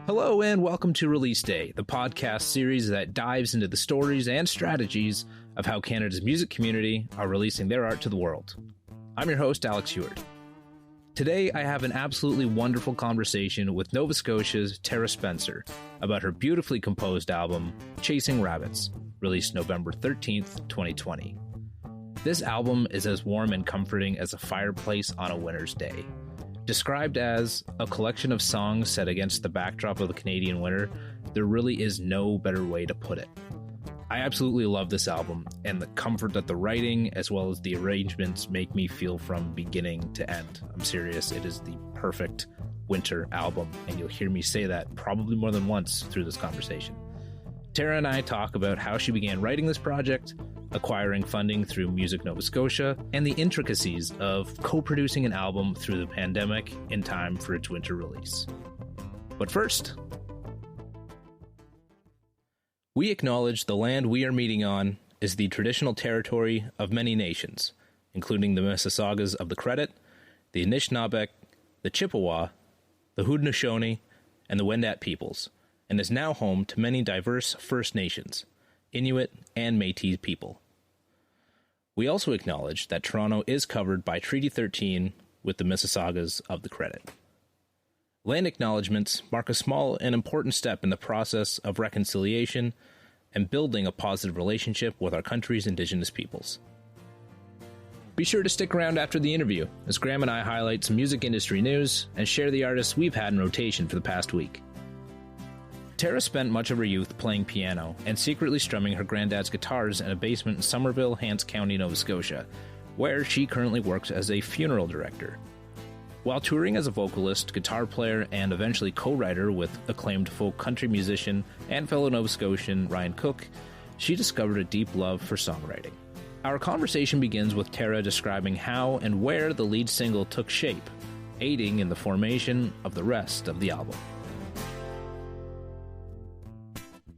Hello and welcome to Release Day, the podcast series that dives into the stories and strategies of how Canada's music community are releasing their art to the world. I'm your host, Alex Heward. Today, I have an absolutely wonderful conversation with Nova Scotia's Terra Spencer about her beautifully composed album, Chasing Rabbits, released November 13th, 2020. This album is as warm and comforting as a fireplace on a winter's day. Described as a collection of songs set against the backdrop of the Canadian winter, there really is no better way to put it. I absolutely love this album, and the comfort that the writing as well as the arrangements make me feel from beginning to end. I'm serious, it is the perfect winter album, and you'll hear me say that probably more than once through this conversation. Terra and I talk about how she began writing this project, acquiring funding through Music Nova Scotia, and the intricacies of co-producing an album through the pandemic in time for its winter release. But first, we acknowledge the land we are meeting on is the traditional territory of many nations, including the Mississaugas of the Credit, the Anishinaabeg, the Chippewa, the Haudenosaunee, and the Wendat peoples, and is now home to many diverse First Nations, Inuit, and Métis people. We also acknowledge that Toronto is covered by Treaty 13 with the Mississaugas of the Credit. Land acknowledgements mark a small and important step in the process of reconciliation and building a positive relationship with our country's Indigenous peoples. Be sure to stick around after the interview, as Graham and I highlight some music industry news and share the artists we've had in rotation for the past week. Terra spent much of her youth playing piano and secretly strumming her granddad's guitars in a basement in Somerville, Hants County, Nova Scotia, where she currently works as a funeral director. While touring as a vocalist, guitar player, and eventually co-writer with acclaimed folk country musician and fellow Nova Scotian Ryan Cook, she discovered a deep love for songwriting. Our conversation begins with Terra describing how and where the lead single took shape, aiding in the formation of the rest of the album.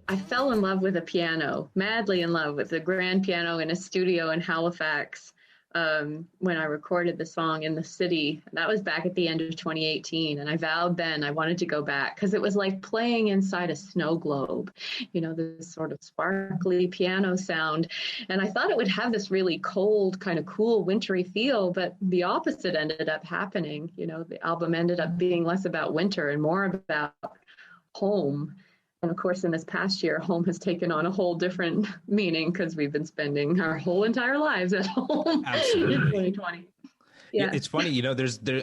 I fell in love with a piano, madly in love with the grand piano in a studio in Halifax when I recorded the song in the city. That was back at the end of 2018, and I vowed then I wanted to go back because it was like playing inside a snow globe, this sort of sparkly piano sound. And I thought it would have this really cold, kind of cool, wintry feel, but the opposite ended up happening. The album ended up being less about winter and more about home. And of course, in this past year, home has taken on a whole different meaning because we've been spending our whole entire lives at home. Absolutely. In 2020. Yeah, it's funny,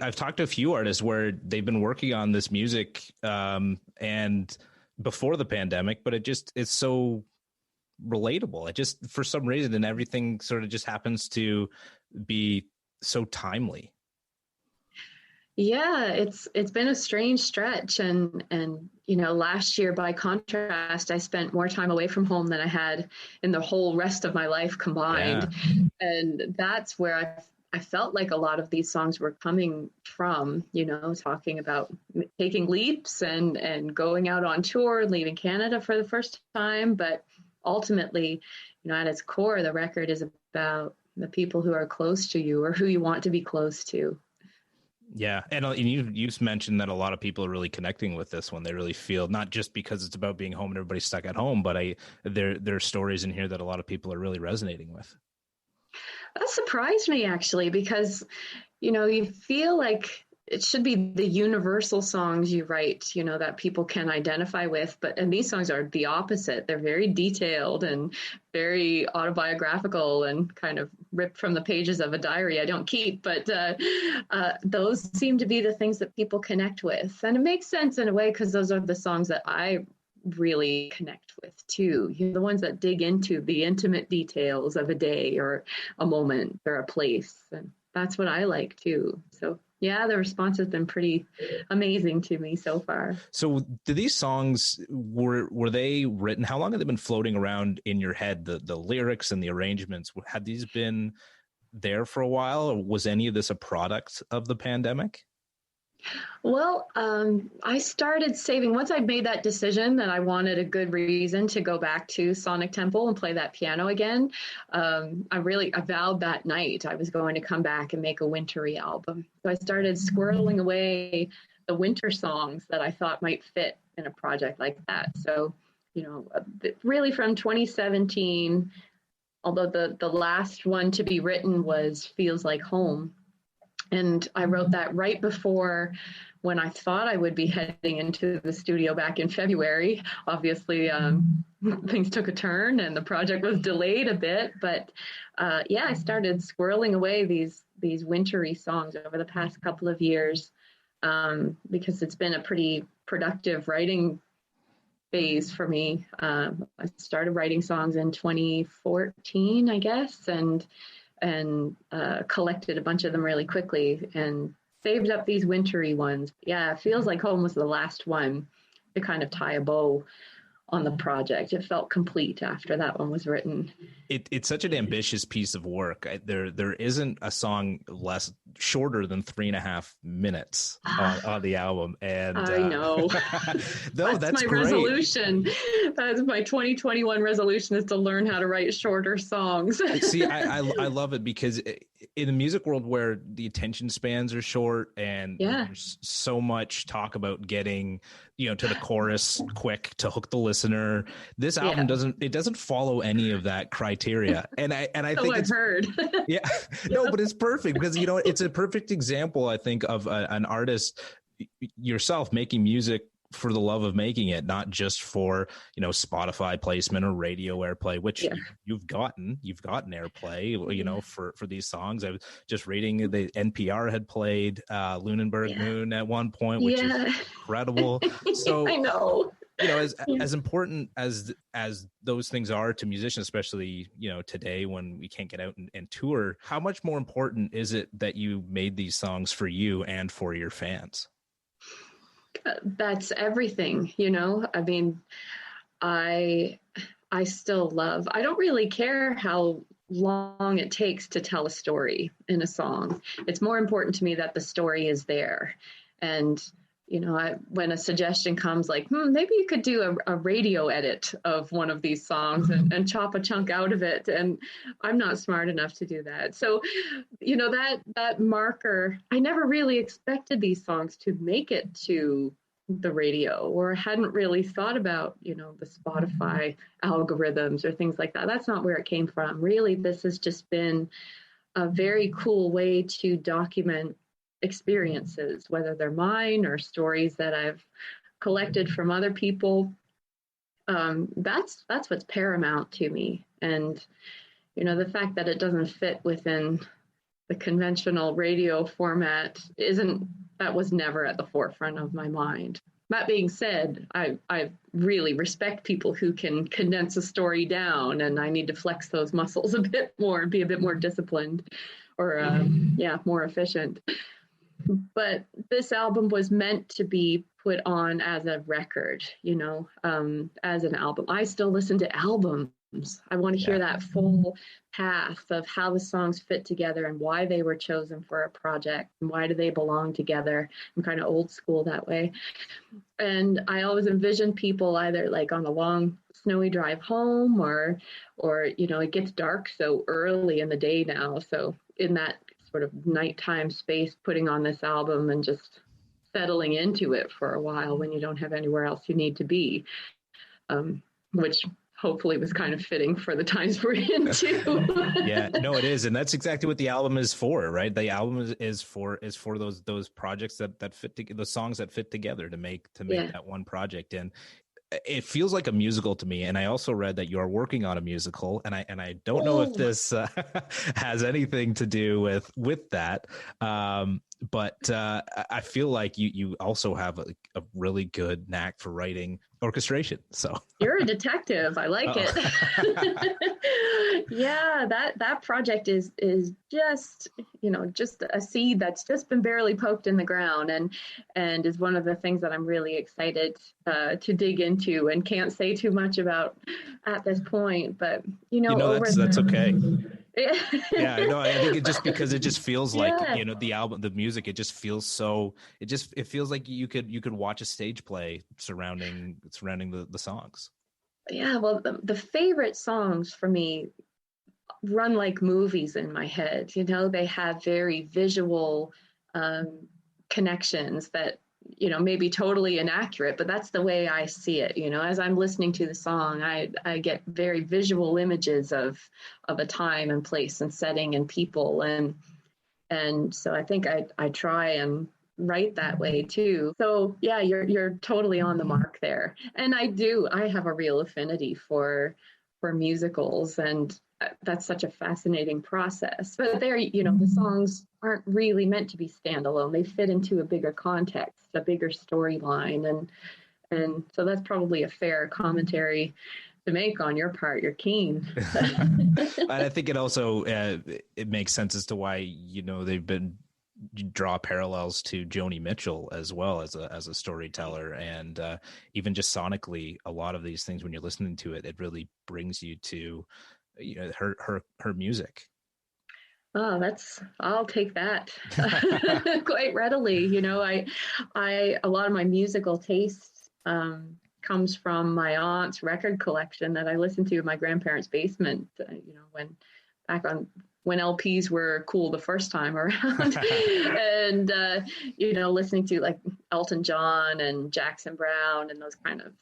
I've talked to a few artists where they've been working on this music and before the pandemic, but it's so relatable. It just, for some reason, and everything sort of just happens to be so timely. Yeah, it's been a strange stretch. And last year, by contrast, I spent more time away from home than I had in the whole rest of my life combined. Yeah. And that's where I felt like a lot of these songs were coming from, talking about taking leaps and going out on tour, leaving Canada for the first time. But ultimately, at its core, the record is about the people who are close to you or who you want to be close to. Yeah. And you've mentioned that a lot of people are really connecting with this one. They really feel, not just because it's about being home and everybody's stuck at home, but there are stories in here that a lot of people are really resonating with. That surprised me, actually, because, you feel like it should be the universal songs you write, that people can identify with. And these songs are the opposite. They're very detailed and very autobiographical and kind of ripped from the pages of a diary I don't keep. But those seem to be the things that people connect with. And it makes sense in a way because those are the songs that I really connect with too. The ones that dig into the intimate details of a day or a moment or a place. And that's what I like too. So yeah, the response has been pretty amazing to me so far. So do these songs, were they written, how long have they been floating around in your head, the lyrics and the arrangements? Had these been there for a while, or was any of this a product of the pandemic? Well, I started saving, once I made that decision that I wanted a good reason to go back to Sonic Temple and play that piano again. I vowed that night I was going to come back and make a wintry album. So I started squirreling away the winter songs that I thought might fit in a project like that. So, really from 2017, although the last one to be written was Feels Like Home. And I wrote that right before when I thought I would be heading into the studio back in February. Obviously, things took a turn and the project was delayed a bit. But I started squirreling away these wintry songs over the past couple of years because it's been a pretty productive writing phase for me. I started writing songs in 2014, I guess, and collected a bunch of them really quickly and saved up these wintry ones. Yeah, it Feels Like Home was the last one to kind of tie a bow on the project. It felt complete after that one was written. It's such an ambitious piece of work. There isn't a song shorter than 3.5 minutes on the album, and I know. No, that's my great. Resolution. That's my 2021 resolution, is to learn how to write shorter songs. See, I love it because in the music world where the attention spans are short and there's so much talk about getting to the chorus quick to hook the listener, this album doesn't follow any of that criteria, and I think I've heard. No, but it's perfect because it's a perfect example, I think, of an artist, yourself, making music for the love of making it, not just for Spotify placement or radio airplay, which you've gotten airplay for these songs. I was just reading the NPR had played Lunenburg Moon at one point, which is incredible. So I know. As important as those things are to musicians, especially today when we can't get out and tour, how much more important is it that you made these songs for you and for your fans? That's everything. I mean, I still love, I don't really care how long it takes to tell a story in a song. It's more important to me that the story is there. And when a suggestion comes like, maybe you could do a radio edit of one of these songs and chop a chunk out of it. And I'm not smart enough to do that. So, that marker, I never really expected these songs to make it to the radio, or hadn't really thought about, the Spotify algorithms or things like that. That's not where it came from. Really, this has just been a very cool way to document experiences, whether they're mine or stories that I've collected from other people. That's what's paramount to me. And the fact that it doesn't fit within the conventional radio format that was never at the forefront of my mind. That being said, I really respect people who can condense a story down, and I need to flex those muscles a bit more and be a bit more disciplined or more efficient. But this album was meant to be put on as a record, as an album. I still listen to albums. I want to hear that full path of how the songs fit together and why they were chosen for a project and why do they belong together. I'm kind of old school that way. And I always envision people either like on a long snowy drive home or it gets dark so early in the day now. So in that sort of nighttime space, putting on this album and just settling into it for a while when you don't have anywhere else you need to be, which hopefully was kind of fitting for the times we're in too. Yeah, no, it is. And that's exactly what the album is for, right? The album is for those projects that fit the songs that fit together to make that one project. And it feels like a musical to me. And I also read that you're working on a musical, and I don't know if this has anything to do with that. But I feel like you also have a really good knack for writing orchestration. So you're a detective. I like it. Yeah, that project is just just a seed that's just been barely poked in the ground, and is one of the things that I'm really excited to dig into, and can't say too much about at this point. But that's okay. Yeah, no, I think it just because it just feels like the album, the music, it just feels so. It feels like you could watch a stage play surrounding the songs. Yeah, well, the favorite songs for me run like movies in my head. They have very visual connections that maybe totally inaccurate, but that's the way I see it. As I'm listening to the song, I get very visual images of a time and place and setting and people. And so I think I try and write that way too. So yeah, you're totally on the mark there. And I have a real affinity for musicals, and that's such a fascinating process. But the songs aren't really meant to be standalone. They fit into a bigger context, a bigger storyline, and so that's probably a fair commentary to make on your part. You're keen. I think it also it makes sense as to why they've been draw parallels to Joni Mitchell as well as a storyteller, and even just sonically, a lot of these things when you're listening to it, it really brings you to her music. Oh, I'll take that quite readily. I a lot of my musical taste comes from my aunt's record collection that I listened to in my grandparents' basement, when LPs were cool the first time around. And, listening to like Elton John and Jackson Browne and those kind of,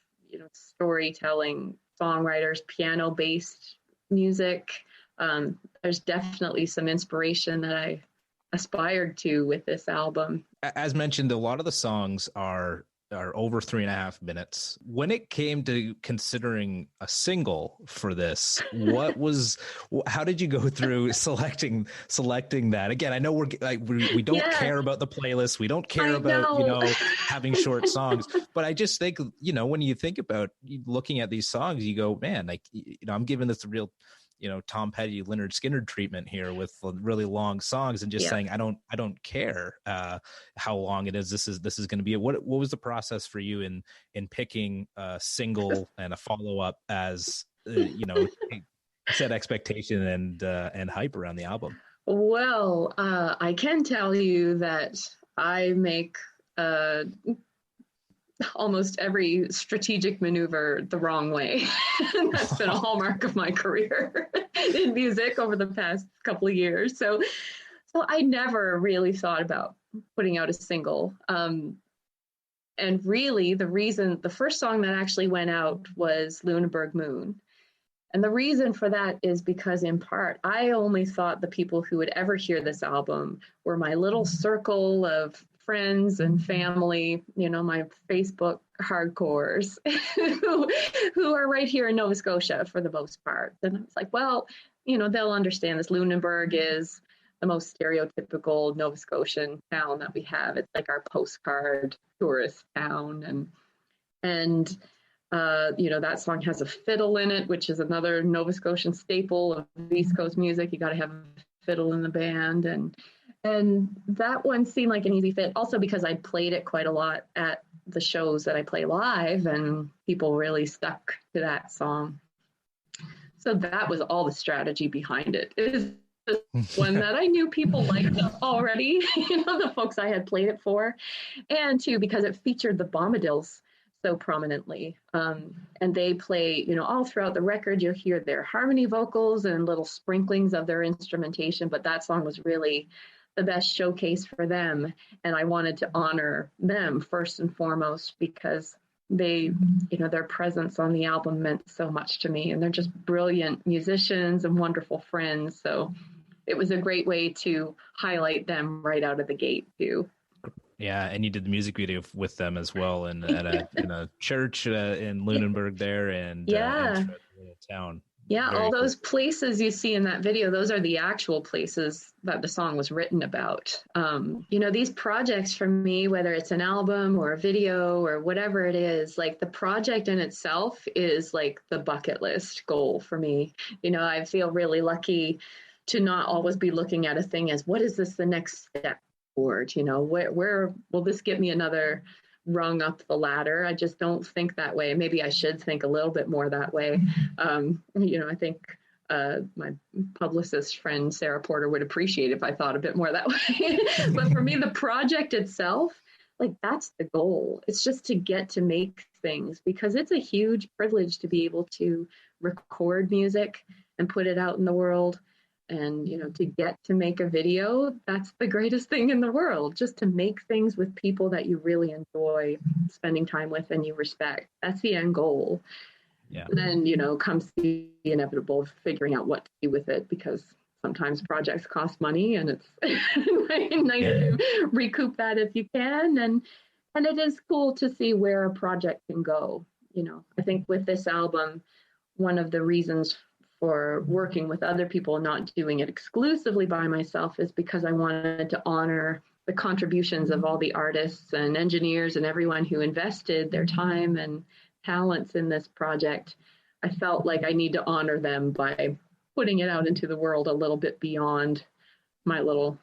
storytelling songwriters, piano-based music. There's definitely some inspiration that I aspired to with this album. As mentioned, a lot of the songs are over 3.5 minutes. When it came to considering a single for this, how did you go through selecting that? Again, I know we don't care about the playlist. We don't care about, having short songs, but I just think, when you think about looking at these songs, you go, man, like, I'm giving this a real, Tom Petty, Lynyrd Skynyrd treatment here with really long songs, and just saying, I don't care how long it is. This is going to be it. What was the process for you in picking a single and a follow up as set expectation and hype around the album? Well, I can tell you that I make almost every strategic maneuver the wrong way. That's been a hallmark of my career in music over the past couple of years. So I never really thought about putting out a single. And really the first song that actually went out was Lunenburg Moon. And the reason for that is because, in part, I only thought the people who would ever hear this album were my little circle of friends and family, my Facebook hardcores who are right here in Nova Scotia for the most part. And it's like, well, they'll understand this. Lunenburg is the most stereotypical Nova Scotian town that we have. It's like our postcard tourist town. And that song has a fiddle in it, which is another Nova Scotian staple of East Coast music. You got to have a fiddle in the band. And that one seemed like an easy fit, also because I played it quite a lot at the shows that I play live, and people really stuck to that song. So that was all the strategy behind it. It is one that I knew people liked already, the folks I had played it for, and too, because it featured the Bombadils so prominently. And they play, all throughout the record, you'll hear their harmony vocals and little sprinklings of their instrumentation, but that song was really the best showcase for them. And I wanted to honor them first and foremost, because they, their presence on the album meant so much to me, and they're just brilliant musicians and wonderful friends. So it was a great way to highlight them right out of the gate too. Yeah, and you did the music video with them as well, and in a church in Lunenburg there, and in town. Yeah, Very all cool. those places you see in that video, those are the actual places that the song was written about. These projects for me, whether it's an album or a video or whatever it is, like the project in itself is like the bucket list goal for me. I feel really lucky to not always be looking at a thing as, what is this the next step forward? Where will this get me another rung up the ladder? I just don't think that way. Maybe I should think a little bit more that way. I think my publicist friend Sarah Porter would appreciate if I thought a bit more that way. But for me, the project itself, like, that's the goal. It's just to get to make things, because it's a huge privilege to be able to record music and put it out in the world. And, to get to make a video, that's the greatest thing in the world, just to make things with people that you really enjoy spending time with and you respect. That's the end goal. Yeah. And then, comes the inevitable figuring out what to do with it, because sometimes projects cost money and it's nice to recoup that if you can. And it is cool to see where a project can go. I think with this album, one of the reasons for working with other people, not doing it exclusively by myself, is because I wanted to honor the contributions of all the artists and engineers and everyone who invested their time and talents in this project. I felt like I need to honor them by putting it out into the world a little bit beyond my little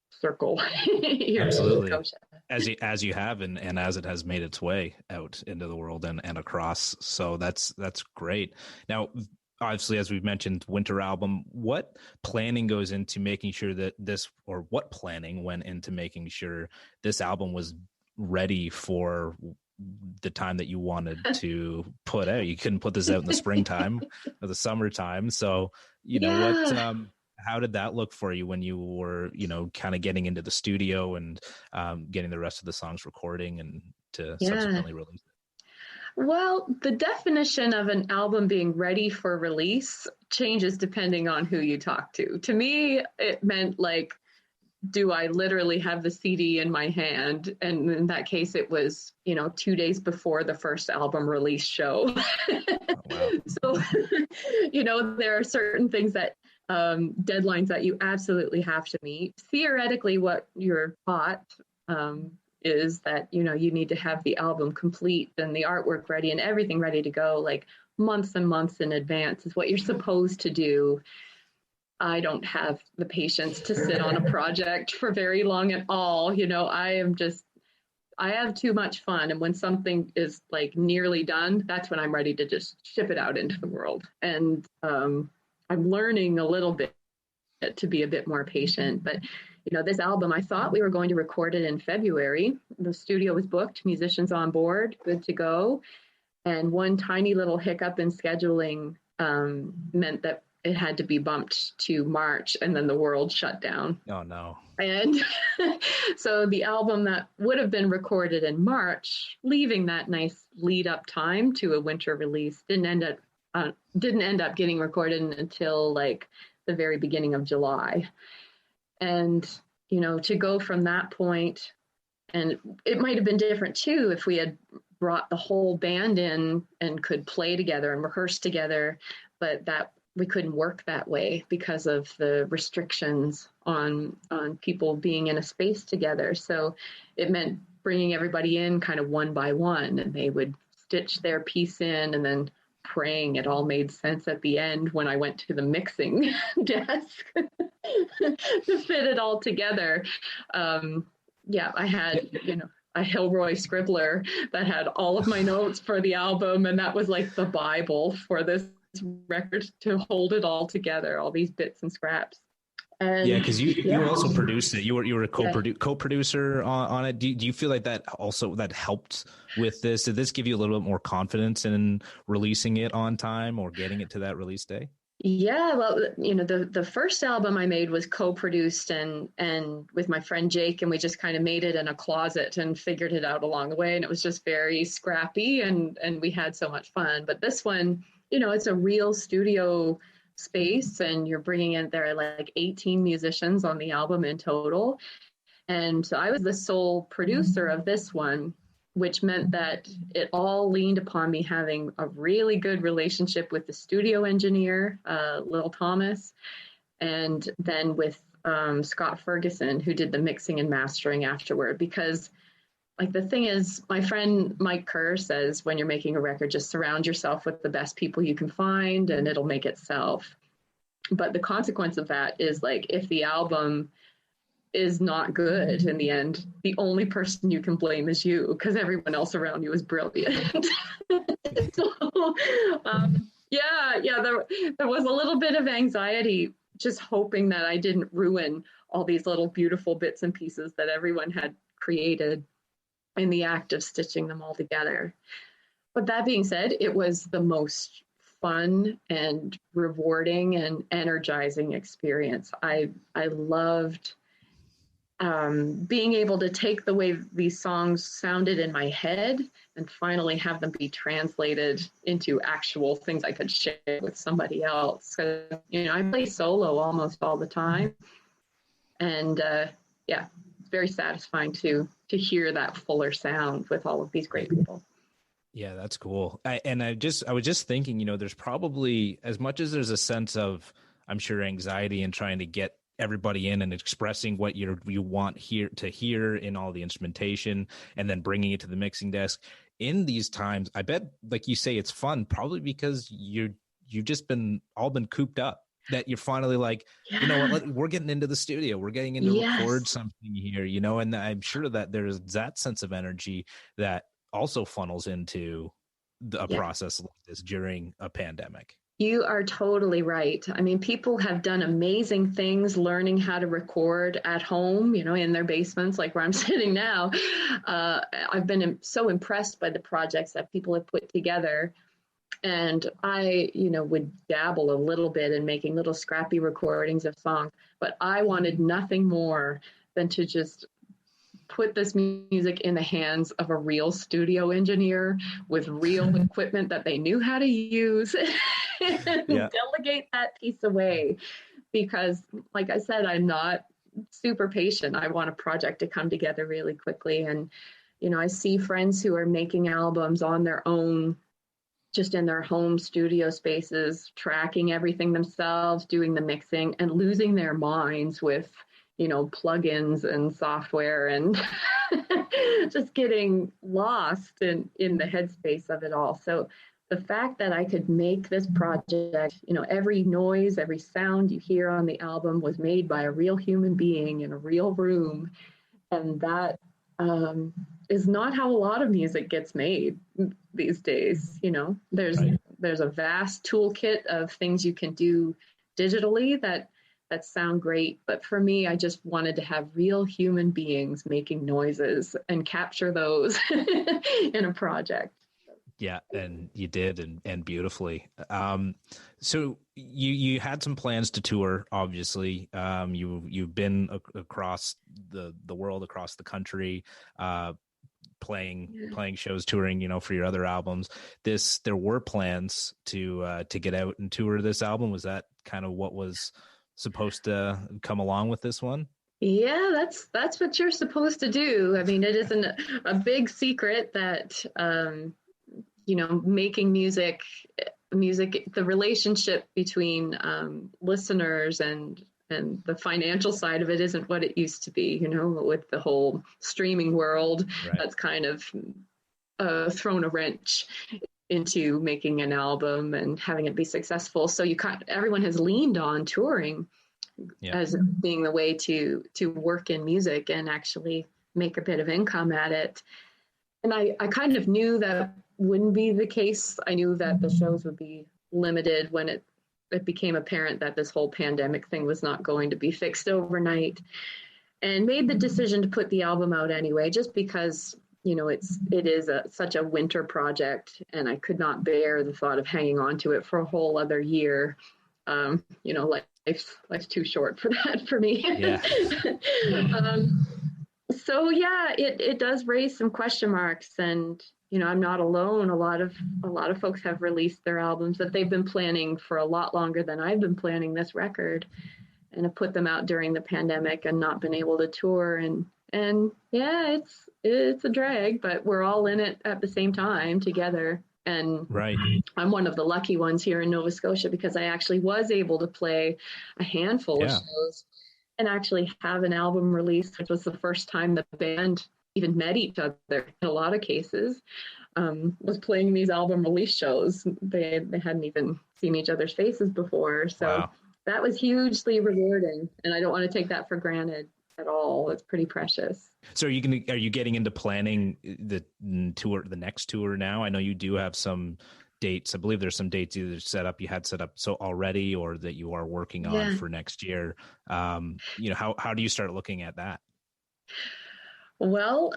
circle here Absolutely. in Nova Scotia. As you have, and as it has made its way out into the world and across. So that's great. Now, obviously, as we've mentioned, winter album, what planning goes into making sure that what planning went into making sure this album was ready for the time that you wanted to put out? You couldn't put this out in the springtime or the summertime. So, how did that look for you when you were, kind of getting into the studio and getting the rest of the songs recording and to subsequently release it? Well, the definition of an album being ready for release changes depending on who you talk to. To me, it meant do I literally have the CD in my hand? And in that case, it was, 2 days before the first album release show. Oh, wow. So, there are certain things that deadlines that you absolutely have to meet. Theoretically, what you're taught is that, you need to have the album complete and the artwork ready and everything ready to go, months and months in advance is what you're supposed to do. I don't have the patience to sit on a project for very long at all. I have too much fun. And when something is nearly done, that's when I'm ready to just ship it out into the world. And I'm learning a little bit to be a bit more patient. But, this album, I thought we were going to record it in February. The studio was booked, musicians on board, good to go. And one tiny little hiccup in scheduling meant that it had to be bumped to March, and then the world shut down. Oh, no. And so the album that would have been recorded in March, leaving that nice lead up time to a winter release, didn't end up getting recorded until the very beginning of July. And, to go from that point, and it might have been different too if we had brought the whole band in and could play together and rehearse together, but that we couldn't work that way because of the restrictions on people being in a space together. So it meant bringing everybody in kind of one by one, and they would stitch their piece in, and then praying it all made sense at the end when I went to the mixing desk to fit it all together. I had, a Hilroy scribbler that had all of my notes for the album, and that was the Bible for this record, to hold it all together, all these bits and scraps. And because you also produced it. You were a co-producer on it. Do you feel like that helped with this? Did this give you a little bit more confidence in releasing it on time or getting it to that release day? Yeah, well, the first album I made was co-produced and with my friend Jake, and we just kind of made it in a closet and figured it out along the way. And it was just very scrappy, and we had so much fun. But this one, it's a real studio space, and you're bringing in, there are 18 musicians on the album in total. And so I was the sole producer of this one, which meant that it all leaned upon me having a really good relationship with the studio engineer, Lil Thomas, and then with Scott Ferguson, who did the mixing and mastering afterward. Because the thing is, my friend Mike Kerr says, when you're making a record, just surround yourself with the best people you can find and it'll make itself. But the consequence of that is if the album is not good in the end, the only person you can blame is you, because everyone else around you is brilliant. So, there was a little bit of anxiety, just hoping that I didn't ruin all these little beautiful bits and pieces that everyone had created in the act of stitching them all together. But that being said, it was the most fun and rewarding and energizing experience. I loved being able to take the way these songs sounded in my head and finally have them be translated into actual things I could share with somebody else. So, I play solo almost all the time. And yeah, it's very satisfying to hear that fuller sound with all of these great people. Yeah, that's cool. I was just thinking, there's probably, as much as there's a sense of, I'm sure, anxiety in trying to get everybody in and expressing what you want to hear in all the instrumentation and then bringing it to the mixing desk in these times. I bet, like you say, it's fun, probably because you've just been cooped up, that you're finally like, you know what, we're getting into the studio, we're getting into record something here, and I'm sure that there's that sense of energy that also funnels into a process like this during a pandemic. You are totally right. I mean, people have done amazing things learning how to record at home, in their basements, like where I'm sitting now. I've been so impressed by the projects that people have put together. And I, would dabble a little bit in making little scrappy recordings of songs, but I wanted nothing more than to just put this music in the hands of a real studio engineer with real equipment that they knew how to use and delegate that piece away. Because, like I said, I'm not super patient. I want a project to come together really quickly. And, I see friends who are making albums on their own, just in their home studio spaces, tracking everything themselves, doing the mixing, and losing their minds with plugins and software and just getting lost in the headspace of it all. So the fact that I could make this project, every noise, every sound you hear on the album was made by a real human being in a real room. And that is not how a lot of music gets made these days. There's a vast toolkit of things you can do digitally that sound great. But for me, I just wanted to have real human beings making noises and capture those in a project. Yeah, and you did, and beautifully. So you had some plans to tour. There you've been across the world, across the country, playing shows, touring, for your other albums. There were plans to get out and tour this album. Was that kind of what was supposed to come along with this one? Yeah, that's what you're supposed to do. I mean, it isn't a big secret that making music, the relationship between listeners and the financial side of it isn't what it used to be, with the whole streaming world. Right. That's kind of thrown a wrench into making an album and having it be successful. So everyone has leaned on touring as being the way to work in music and actually make a bit of income at it. And I kind of knew that wouldn't be the case. I knew that the shows would be limited when it became apparent that this whole pandemic thing was not going to be fixed overnight, and made the decision to put the album out anyway, just because it is such a winter project, and I could not bear the thought of hanging on to it for a whole other year. Life's too short for that for me. Yeah. So yeah, it does raise some question marks, and I'm not alone. A lot of folks have released their albums that they've been planning for a lot longer than I've been planning this record, and have put them out during the pandemic and not been able to tour. And yeah, it's a drag, but we're all in it at the same time together. And right. I'm one of the lucky ones here in Nova Scotia because I actually was able to play a handful of shows and actually have an album released, which was the first time the band even met each other in a lot of cases, was playing these album release shows. They hadn't even seen each other's faces before. So that was hugely rewarding. And I don't want to take that for granted at all. It's pretty precious. So are you getting into planning the next tour now? I know you do have some dates. I believe there's some dates you had set up so already, or that you are working on for next year. How do you start looking at that? Well,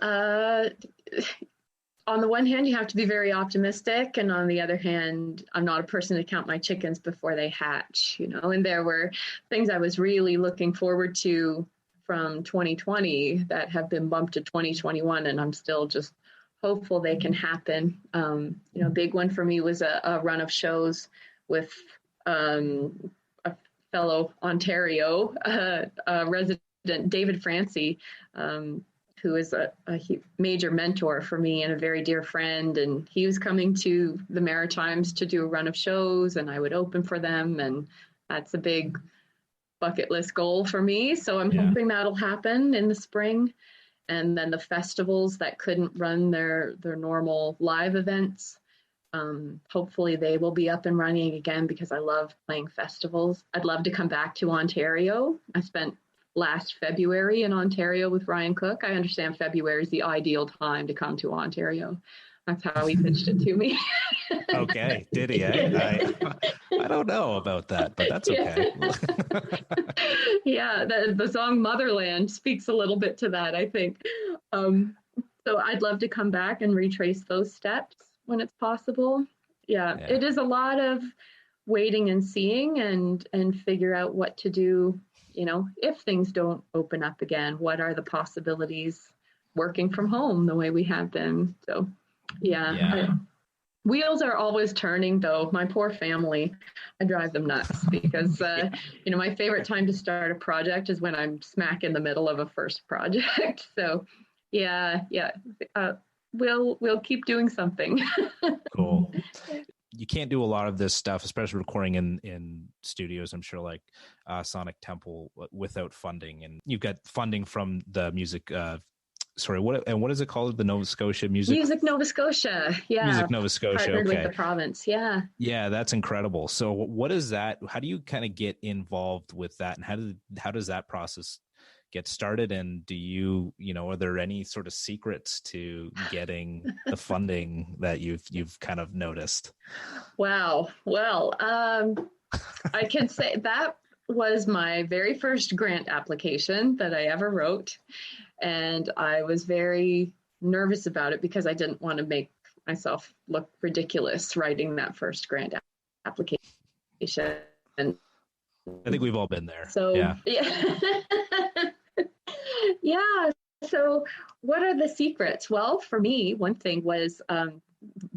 on the one hand, you have to be very optimistic. And on the other hand, I'm not a person to count my chickens before they hatch, and there were things I was really looking forward to from 2020 that have been bumped to 2021. And I'm still just hopeful they can happen. A big one for me was a run of shows with a fellow Ontario resident, David Francie, who is a major mentor for me and a very dear friend. And he was coming to the Maritimes to do a run of shows, and I would open for them. And that's a big bucket list goal for me. So I'm hoping that'll happen in the spring. And then the festivals that couldn't run their normal live events, hopefully they will be up and running again, because I love playing festivals. I'd love to come back to Ontario. I spent last February in Ontario with Ryan Cook. I understand February is the ideal time to come to Ontario. That's how he pitched it to me. Okay, did he? I don't know about that, but that's okay. Yeah, the song Motherland speaks a little bit to that, I think. So I'd love to come back and retrace those steps when it's possible. Yeah, it is a lot of waiting and seeing and figure out what to do. If things don't open up again, what are the possibilities working from home the way we have been? So, wheels are always turning, though. My poor family, I drive them nuts because, my favorite time to start a project is when I'm smack in the middle of a first project. So, we'll keep doing something. Cool. You can't do a lot of this stuff, especially recording in studios, I'm sure, like Sonic Temple, without funding. And you've got funding from the music. What is it called? The Nova Scotia Music Nova Scotia. Yeah. Music Nova Scotia. Partnered with the province. Yeah. Yeah, that's incredible. So what is that? How do you kind of get involved with that? And how does that process get started? And do you are there any sort of secrets to getting the funding that you've kind of noticed? Wow. Well, I can say that was my very first grant application that I ever wrote. And I was very nervous about it because I didn't want to make myself look ridiculous writing that first grant application. And I think we've all been there. So, yeah. So what are the secrets? Well, for me, one thing was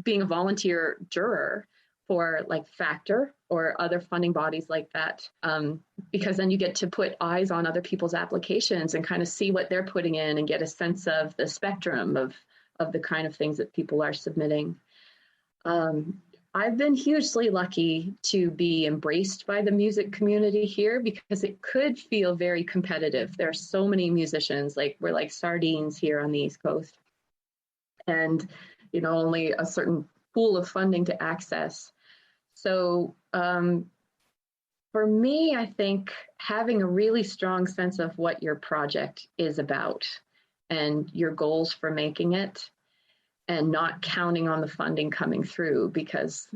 being a volunteer juror for like Factor or other funding bodies like that, because then you get to put eyes on other people's applications and kind of see what they're putting in and get a sense of the spectrum of the kind of things that people are submitting. I've been hugely lucky to be embraced by the music community here because it could feel very competitive. There are so many musicians, like we're like sardines here on the East Coast. And, only a certain pool of funding to access. So for me, I think having a really strong sense of what your project is about and your goals for making it, and not counting on the funding coming through because,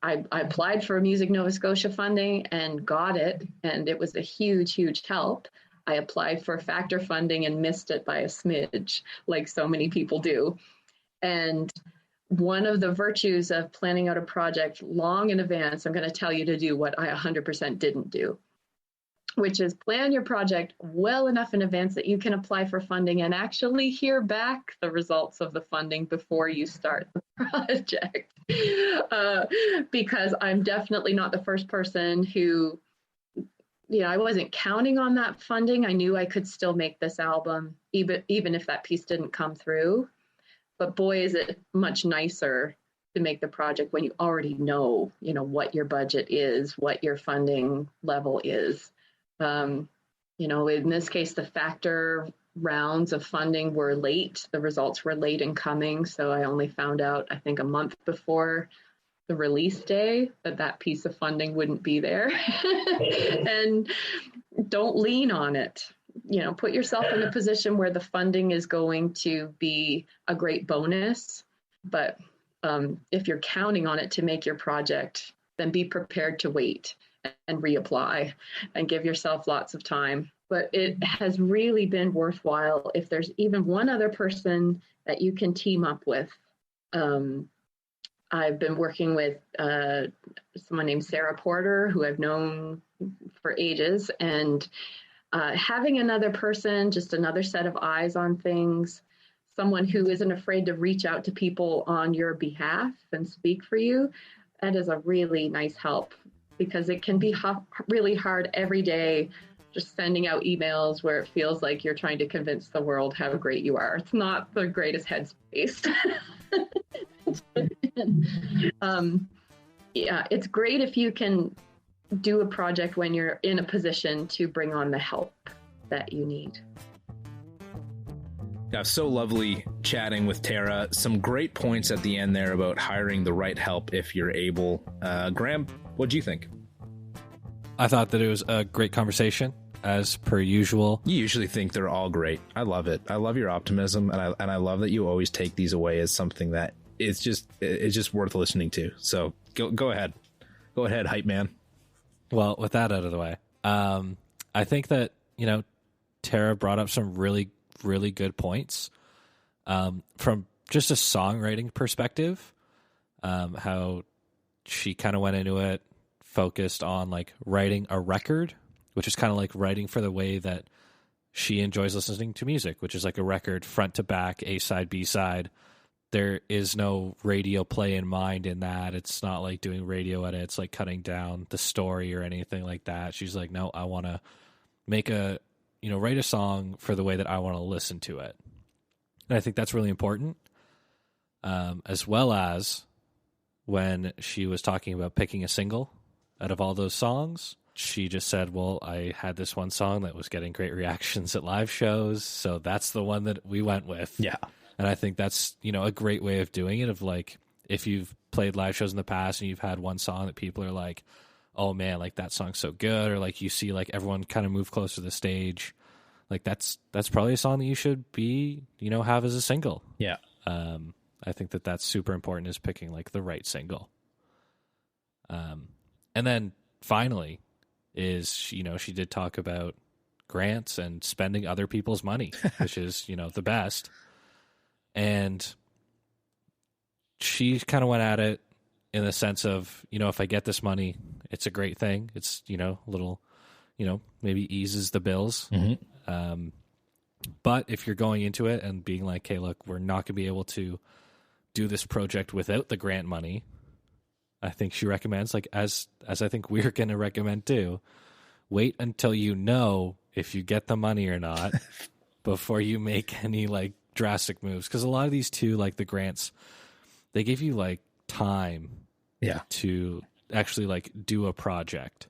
I applied for Music Nova Scotia funding and got it, and it was a huge, huge help. I applied for Factor funding and missed it by a smidge, like so many people do. And one of the virtues of planning out a project long in advance, I'm going to tell you to do what I 100% didn't do, which is plan your project well enough in advance that you can apply for funding and actually hear back the results of the funding before you start the project. Because I'm definitely not the first person who, I wasn't counting on that funding. I knew I could still make this album, even if that piece didn't come through. But boy, is it much nicer to make the project when you already know, what your budget is, what your funding level is. In this case, the Factor rounds of funding were late. The results were late in coming. So I only found out, I think, a month before the release day that piece of funding wouldn't be there. And don't lean on it. Put yourself in a position where the funding is going to be a great bonus. But if you're counting on it to make your project, then be prepared to wait and reapply and give yourself lots of time. But it has really been worthwhile if there's even one other person that you can team up with I've been working with someone named Sarah Porter, who I've known for ages, and having another person, just another set of eyes on things, someone who isn't afraid to reach out to people on your behalf and speak for you, that is a really nice help, because it can be really hard every day just sending out emails where it feels like you're trying to convince the world how great you are. It's not the greatest headspace. Yeah, it's great if you can do a project when you're in a position to bring on the help that you need. Yeah, so lovely chatting with Terra. Some great points at the end there about hiring the right help if you're able. Graham, what do you think? I thought that it was a great conversation, as per usual. You usually think they're all great. I love it. I love your optimism, and I love that you always take these away as something that it's just worth listening to. So go ahead, hype man. Well, with that out of the way, I think that Terra brought up some really, really good points from just a songwriting perspective. How she kind of went into it, focused on like writing a record, which is kind of like writing for the way that she enjoys listening to music, which is like a record front to back, A side, B side. There is no radio play in mind in that. It's not like doing radio edits, like cutting down the story or anything like that. She's like, no, I want to make write a song for the way that I want to listen to it. And I think that's really important. As well as when she was talking about picking a single out of all those songs, she just said, well, I had this one song that was getting great reactions at live shows, so that's the one that we went with. Yeah. And I think that's, a great way of doing it, of like, if you've played live shows in the past and you've had one song that people are like, oh man, like that song's so good, or like you see like everyone kind of move closer to the stage, like that's probably a song that you should be, have as a single. Yeah. I think that that's super important, is picking like the right single. And then finally is, she did talk about grants and spending other people's money, which is, the best. And she kind of went at it in the sense of, if I get this money, it's a great thing. It's, a little, maybe eases the bills. Mm-hmm. But if you're going into it and being like, hey, look, we're not going to be able to do this project without the grant money, I think she recommends, like, as I think we're going to recommend too, wait until if you get the money or not before you make any like drastic moves. Because a lot of these too, like the grants, they give you like time to actually like do a project.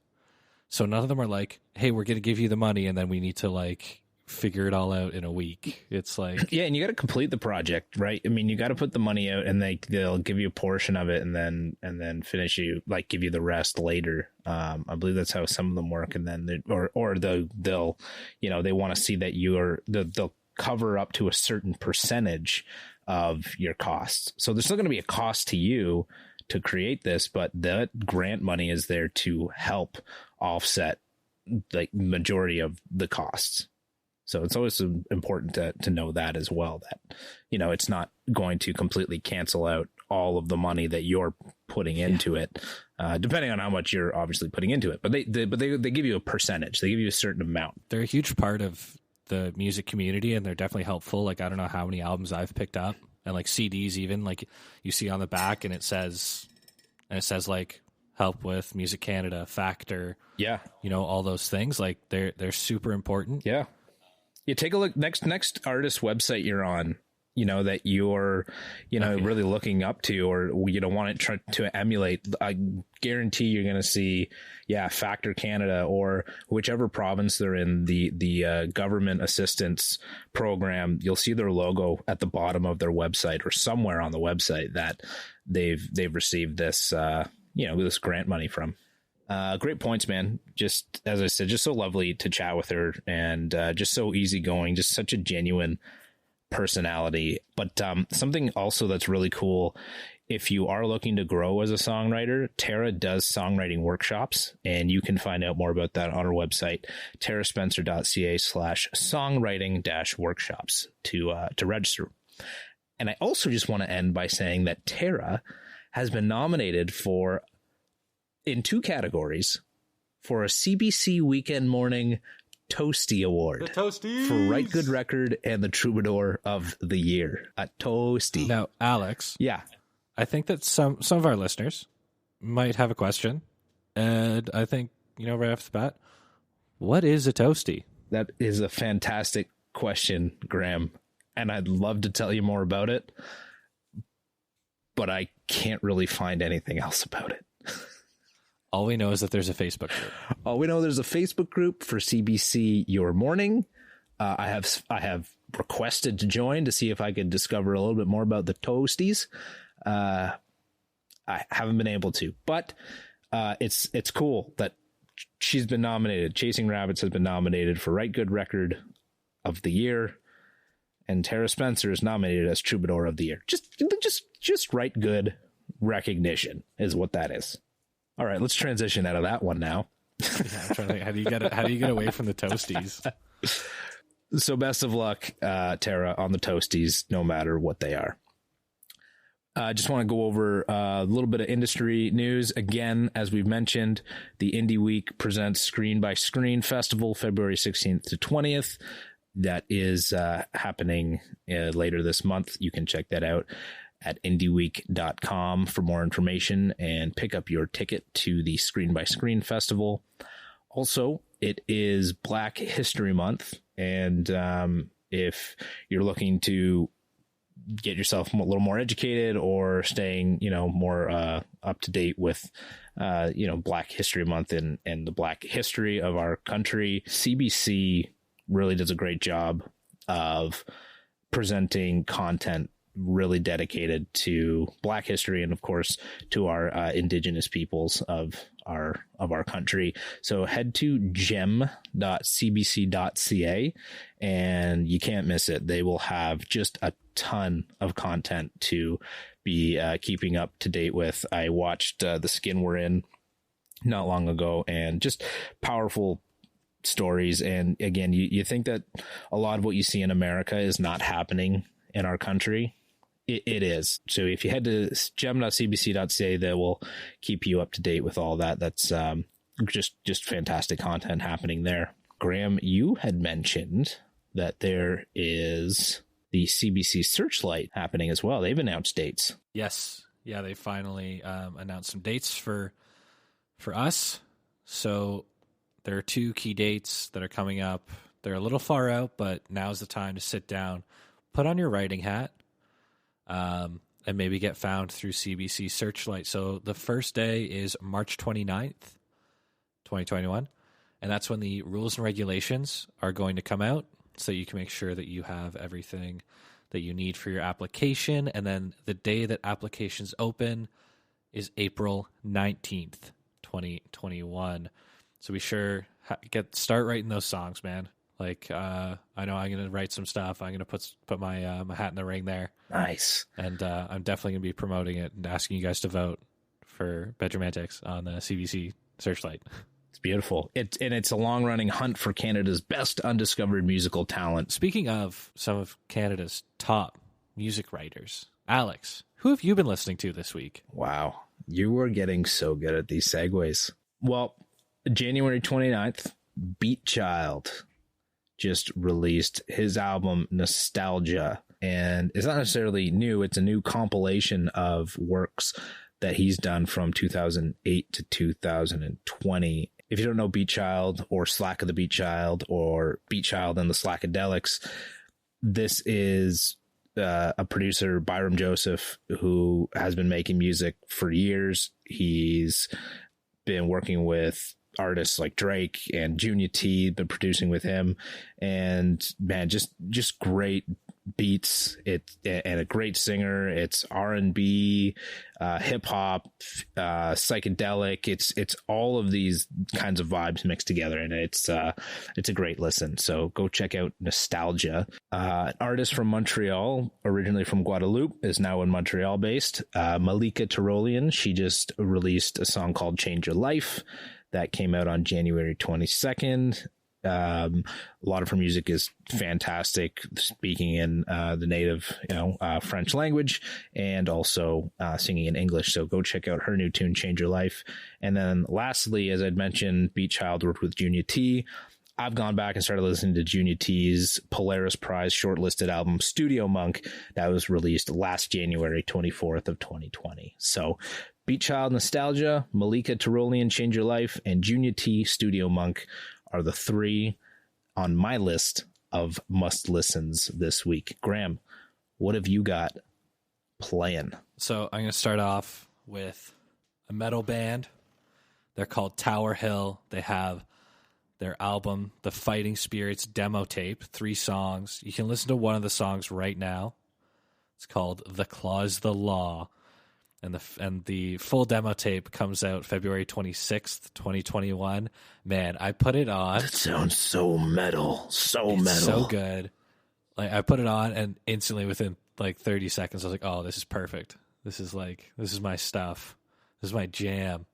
So none of them are like, hey, we're going to give you the money and then we need to like figure it all out in a week. It's like, yeah, and you got to complete the project, right? I mean, you got to put the money out, and they'll give you a portion of it, and then finish give you the rest later. I believe that's how some of them work, and then they'll they want to see that they'll cover up to a certain percentage of your costs. So there's still going to be a cost to you to create this, but that grant money is there to help offset the majority of the costs. So it's always important to know that as well, that, it's not going to completely cancel out all of the money that you're putting into it, depending on how much you're obviously putting into it. But they give you a percentage. They give you a certain amount. They're a huge part of the music community, and they're definitely helpful. Like, I don't know how many albums I've picked up, and like CDs even, like you see on the back and it says like help with Music Canada, Factor. Yeah. All those things, like they're super important. Yeah. You take a look, next artist website you're on, that you're, really looking up to, or, want to try to emulate. I guarantee you're going to see, Factor Canada, or whichever province they're in, the government assistance program. You'll see their logo at the bottom of their website, or somewhere on the website, that they've received this, this grant money from. Great points, man. Just, as I said, just so lovely to chat with her, and just so easygoing, just such a genuine personality. But something also that's really cool, if you are looking to grow as a songwriter, Terra does songwriting workshops, and you can find out more about that on our website, terraspencer.ca/songwriting-workshops to register. And I also just want to end by saying that Terra has been nominated in 2 categories for a CBC Weekend Morning Toasty Award. The Toasties! For Right Good Record and the Troubadour of the Year. A Toasty. Now, Alex. Yeah. I think that some of our listeners might have a question. And I think, right off the bat, what is a toasty? That is a fantastic question, Graham. And I'd love to tell you more about it. But I can't really find anything else about it. All we know is that there's a Facebook group. All we know there's a Facebook group for CBC Your Morning. I have requested to join to see if I could discover a little bit more about the toasties. I haven't been able to, but it's cool that she's been nominated. Chasing Rabbits has been nominated for Right Good Record of the Year, and Terra Spencer is nominated as Troubadour of the Year. Just right good recognition is what that is. All right, let's transition out of that one now. Yeah, I'm trying to think, how do you get away from the toasties? So best of luck, Terra, on the toasties, no matter what they are. I just want to go over a little bit of industry news. Again, as we've mentioned, the Indie Week presents Screen by Screen Festival, February 16th to 20th. That is happening later this month. You can check that out at indieweek.com for more information and pick up your ticket to the Screen by Screen Festival. Also, it is Black History Month, and if you're looking to get yourself a little more educated or staying, more up to date with, Black History Month and the Black history of our country, CBC really does a great job of presenting content really dedicated to Black history and, of course, to our Indigenous peoples of our country. So head to gem.cbc.ca and you can't miss it. They will have just a ton of content to be keeping up to date with. I watched The Skin We're In not long ago, and just powerful stories. And again, you think that a lot of what you see in America is not happening in our country. It is. So if you head to gem.cbc.ca, that will keep you up to date with all that. That's just fantastic content happening there. Graham, you had mentioned that there is the CBC Searchlight happening as well. They've announced dates. Yes. Yeah, they finally announced some dates for us. So there are 2 key dates that are coming up. They're a little far out, but now's the time to sit down, put on your writing hat, and maybe get found through CBC Searchlight. So the first day is March 29th, 2021, and that's when the rules and regulations are going to come out, so you can make sure that you have everything that you need for your application. And then the day that applications open is April 19th, 2021. So be sure start writing those songs, man. Like, I know I'm going to write some stuff. I'm going to put my my hat in the ring there. Nice. And I'm definitely going to be promoting it and asking you guys to vote for Bedroom Antics on the CBC Searchlight. It's beautiful. It's a long-running hunt for Canada's best undiscovered musical talent. Speaking of some of Canada's top music writers, Alex, who have you been listening to this week? Wow. You were getting so good at these segues. Well, January 29th, Beat Child just released his album Nostalgia, and it's not necessarily new. It's a new compilation of works that he's done from 2008 to 2020. If you don't know Beat Child or Slack of the Beat Child or Beat Child and the Slackadelics, this is a producer, Byram Joseph, who has been making music for years. He's been working with artists like Drake and Junior T, been producing with him, and man, just great beats. And a great singer. It's R&B, hip hop, psychedelic. It's all of these kinds of vibes mixed together, and it's a great listen. So go check out Nostalgia. An artist from Montreal, originally from Guadeloupe, is now in Montreal based. Malika Tyrolian. She just released a song called Change Your Life that came out on January 22nd. A lot of her music is fantastic, speaking in the native, French language, and also singing in English. So go check out her new tune, Change Your Life. And then lastly, as I'd mentioned, Beat Child worked with Junior T. I've gone back and started listening to Junior T's Polaris Prize shortlisted album, Studio Monk, that was released last January 24th of 2020. So Beat Child Nostalgia, Malika Tyrolean Change Your Life, and Junior T Studio Monk are the three on my list of must-listens this week. Graham, what have you got playing? So I'm going to start off with a metal band. They're called Tower Hill. They have their album, The Fighting Spirits demo tape, 3 songs. You can listen to one of the songs right now. It's called The Clause the Law. And the full demo tape comes out February 26th, 2021. Man, I put it on. That sounds so metal. So it's metal. So good. I put it on and instantly within 30 seconds I was like, oh, this is perfect. This is my stuff. This is my jam.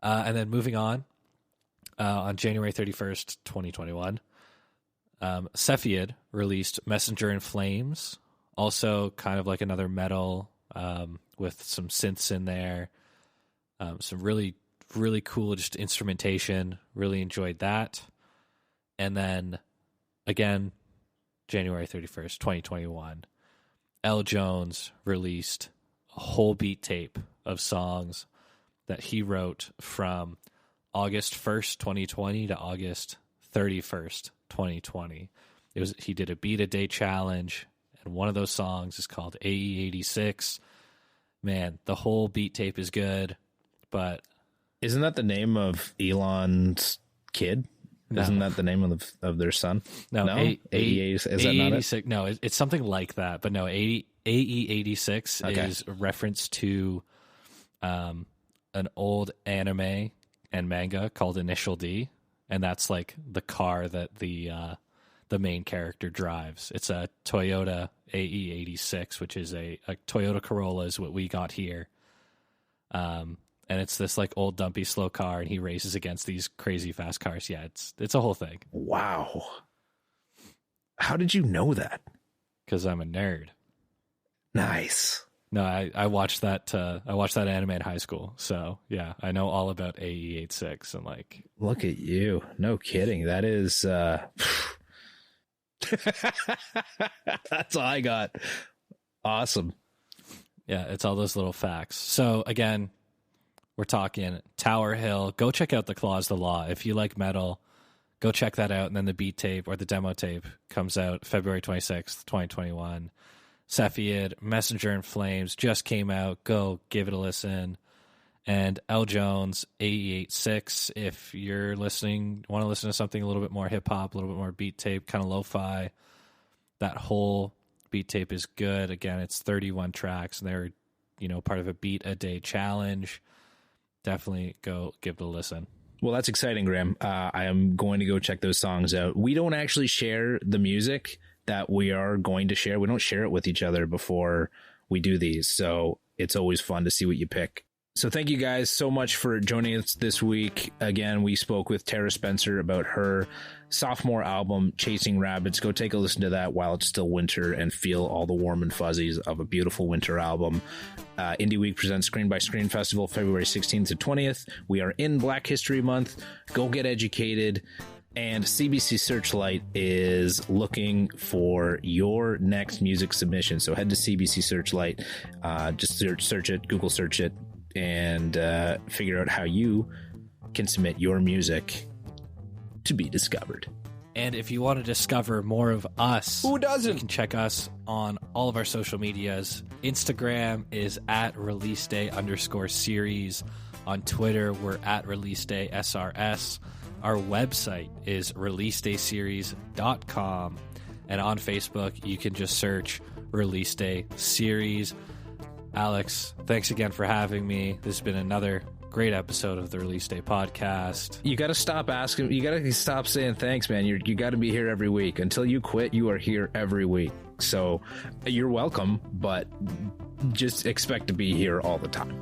And then moving on January 31st, 2021, Cepheid released Messenger in Flames, also kind of like another metal with some synths in there, some really, really cool just instrumentation. Really enjoyed that. And then, again, January 31st, 2021, L. Jones released a whole beat tape of songs that he wrote from August 1st, 2020 to August 31st, 2020. He did a beat a day challenge, and one of those songs is called AE86. Man, the whole beat tape is good, but isn't that the name of Elon's kid? No. Isn't that the name of their son? No, AE86. Is that not it? No, it's something like that. But no, AE86 Okay. is a reference to an old anime and manga called Initial D, and that's like the car that the main character drives. It's a Toyota AE86, which is a Toyota Corolla is what we got here. And it's this like old dumpy slow car, and he races against these crazy fast cars. Yeah, it's a whole thing. Wow. How did you know that? Because I'm a nerd. Nice. No, I watched that. I watched that anime in high school. So yeah, I know all about AE86 and like. Look at you! No kidding. That is. That's all I got. Awesome. Yeah, it's all those little facts. So again, we're talking Tower Hill. Go check out The Clause the Law. If you like metal, go check that out. And then the beat tape or the demo tape comes out February 26th, 2021. Cepheid, Messenger in Flames just came out. Go give it a listen. And L. Jones, AE86. If you're want to listen to something a little bit more hip hop, a little bit more beat tape, kind of lo-fi, that whole beat tape is good. Again, it's 31 tracks, and they're part of a beat a day challenge. Definitely go give it a listen. Well, that's exciting, Graham. I am going to go check those songs out. We don't actually share the music that we are going to share. We don't share it with each other before we do these. So it's always fun to see what you pick. So thank you guys so much for joining us this week. Again, we spoke with Terra Spencer about her sophomore album, Chasing Rabbits. Go take a listen to that while it's still winter and feel all the warm and fuzzies of a beautiful winter album. Indie Week presents Screen by Screen Festival, February 16th to 20th. We are in Black History Month. Go get educated. And CBC Searchlight is looking for your next music submission. So head to CBC Searchlight, just search it, Google search it, and figure out how you can submit your music to be discovered. And if you want to discover more of us, who doesn't? You can check us on all of our social medias. Instagram is at releaseday_series. On Twitter, we're at releasedaysrs. Our website is releasedayseries.com. And on Facebook, you can just search Release Day Series. Alex, thanks again for having me. This has been another great episode of the Release Day podcast. You got to stop asking. You got to stop saying thanks, man. You got to be here every week. Until you quit, you are here every week. So you're welcome, but just expect to be here all the time.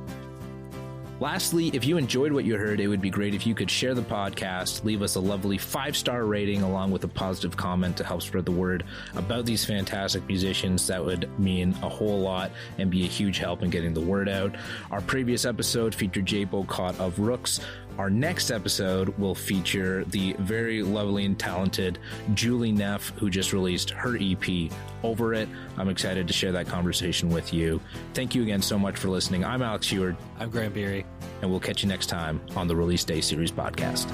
Lastly, if you enjoyed what you heard, it would be great if you could share the podcast, leave us a lovely 5-star rating along with a positive comment to help spread the word about these fantastic musicians. That would mean a whole lot and be a huge help in getting the word out. Our previous episode featured Jay Bocott of Rooks. Our next episode will feature the very lovely and talented Julie Neff, who just released her EP, Over It. I'm excited to share that conversation with you. Thank you again so much for listening. I'm Alex Heward. I'm Graham Beery. And we'll catch you next time on the Release Day Series podcast.